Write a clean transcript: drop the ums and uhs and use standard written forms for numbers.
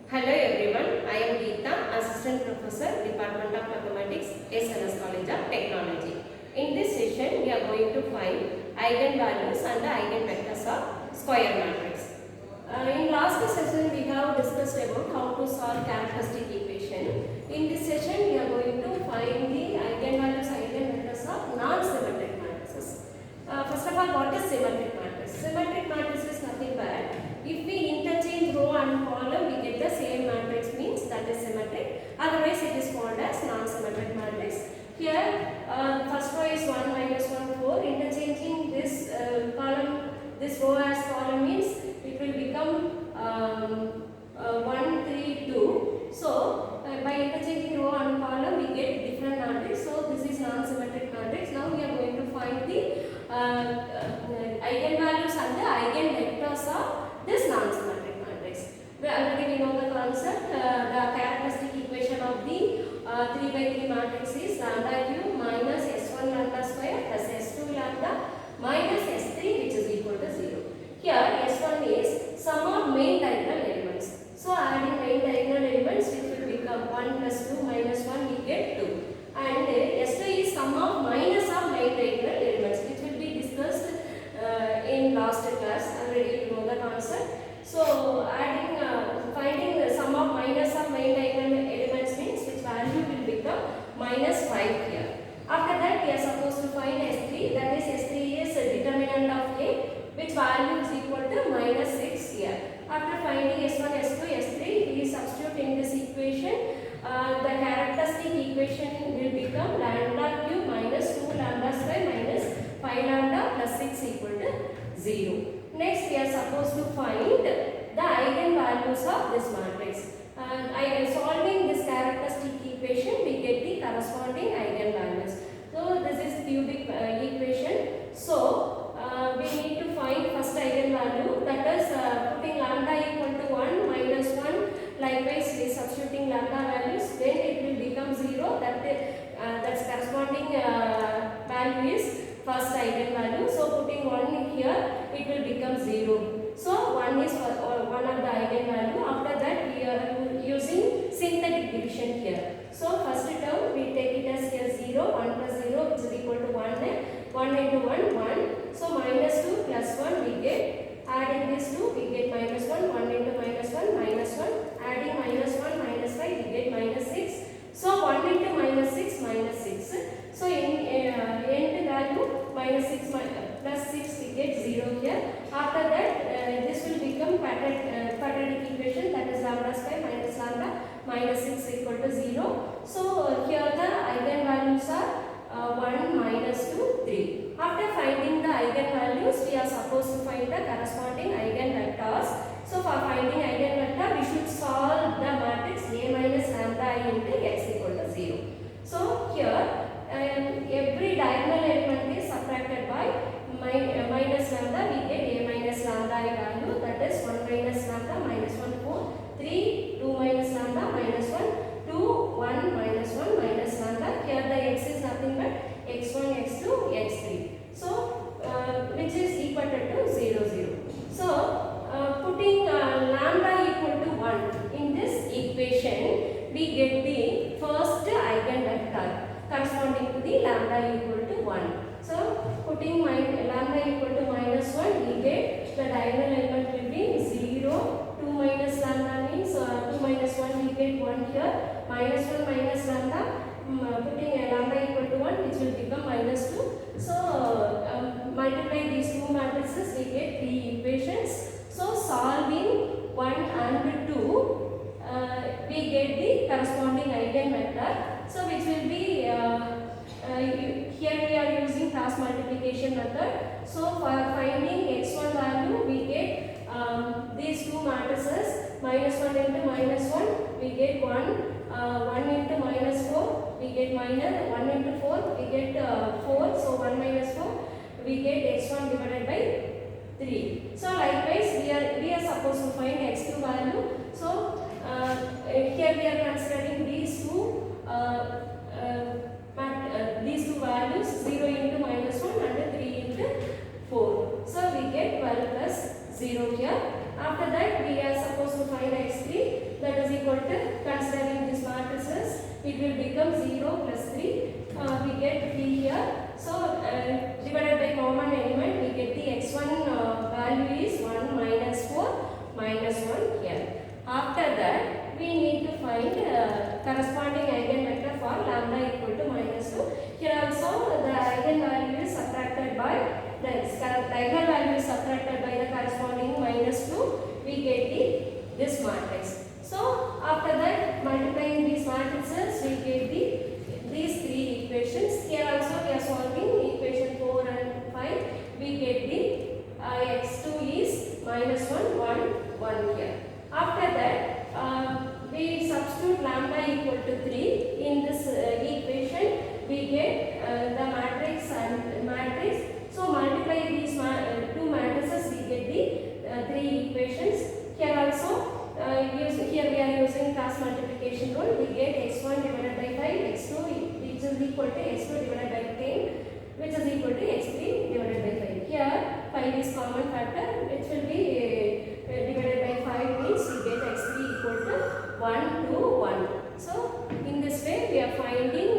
Hello everyone, I am Geeta, Assistant Professor, Department of Mathematics, SNS College of Technology. In this session, we are going to find eigenvalues and the eigenvectors of square matrix. In last session, we have discussed about how to solve characteristic equation. In this session, we are going to find the eigenvalues and eigenvectors of non-symmetric matrices. First of all, what is symmetric matrix? Symmetric matrix is nothing but if we interchange row and column, we get the same matrix, means that is symmetric. Otherwise, it is called as non-symmetric matrix. Here, first row is 1 minus 1, 4. Interchanging this column, this row as column means it will become 1, 3, 2. So, by interchanging row and column, we get different matrix. So, this is non-symmetric matrix. Now, we are going to find the eigenvalues and the eigenvectors of this non-symmetric matrix. We already know the concept. The characteristic equation of the 3 by 3 matrix is lambda cube minus s1 lambda square plus s2 lambda minus s3, which is equal to 0. Here s1 is sum of main diagonal elements. So adding main diagonal elements, which will become 1 plus 2 minus 1, we get 2. And s2 is sum of minus of main diagonal elements, which will be discussed in last class. Already you know the concept. So adding finding the sum of minus of main diagonal elements means which value will become minus 5 here. After that, we are supposed to find s3, that is s3 is a determinant of a, which value is equal to minus 6 here. After finding s1, s2, s3, we substitute in this equation. The characteristic equation will become lambda cube minus 2 lambda square minus 5 lambda plus 6 equal to 0. Next, we are supposed to find the eigenvalues of this matrix. Solving this characteristic equation, we get the corresponding eigenvalues. So, this is cubic equation. So, we need to find first eigenvalue, that is putting lambda equal to 1 minus 1. Likewise, we substituting lambda values, then it will become 0. That's corresponding value is first eigenvalue. So putting 1 here, it will become 0. So 1 is one of the eigenvalue. After that, we are using synthetic division here. So first term, we take it as here 0, 1 plus 0, which is equal to 1. 1 into 1, 1. So minus 2 plus 1, we get. Adding these two, we get minus 1. 1 into minus 1, minus 1. Adding minus 1, minus 5, we get minus 6. So 1 into minus 6, minus 6. So in end value, minus 6 plus 6, we get 0 here. After that, this will become quadratic equation, that is lambda square minus lambda minus 6 equal to 0. So here the eigenvalues are 1, minus 2, 3. After finding the eigenvalues, we are supposed to find the corresponding eigenvectors. So for finding eigenvector, we should solve the matrix A minus lambda I into x equal to 0. So here, every diagonal element is subtracted by minus lambda, we get A minus lambda I value, that is 1 minus lambda minus 1, 4, 3, 2 minus lambda minus 1, 2, 1 minus 1 minus lambda. Here the x is nothing but x1, x2, x3. So, which is equal to 0, 0. So, putting lambda equal to 1 in this equation, we get the first eigenvector corresponding to the lambda equal to 1. So, putting lambda equal to minus 1, we get the diagonal element will be 0. 2 minus lambda means 2 minus 1, we get 1 here. Minus 1 minus lambda. Putting a lambda equal to 1, which will become minus 2. So, multiply these two matrices, we get 3 equations. So, solving 1 and 2, we get the corresponding eigenvector. So, which will be, here we are using cross multiplication method. So, for finding x1 value, we get these two matrices, minus 1 into minus 1, we get 1. 1 into minus 4, we get minus 1 into 4, we get 4. So 1 minus 4, we get x1 divided by 3. So likewise, we are supposed to find x2 value. So here we are considering these two values, 0 into minus 1 and 3 into 4. So we get 12 plus 0 here. After that, we are supposed to find x3, that equal to, considering these matrices, it will become 0 plus 3. We get 3 here. So divided by common element, we get the x1 value is 1 minus 4 minus 1 here. After that, we need to find corresponding eigenvector for lambda equal to minus 2. Here also the eigenvalue is subtracted by the eigenvalue is subtracted by the corresponding minus 2. We get this matrix. So after that, multiplying these matrices, we get these three equations. Here also we are solving equation 4 and 5. We get the x2 is minus 1, 1, 1 here. After that, we substitute lambda equal to 3 in this equation. We get the matrix and matrix. So multiply these two matrices, we get the three equations. Here also, here we are using cross multiplication rule. We get x1 divided by 5, x2 which is equal to x2 divided by 10, which is equal to x3 divided by 5. Here 5 is common factor, which will be divided by 5 means we get x3 equal to 1 to 1. So in this way we are finding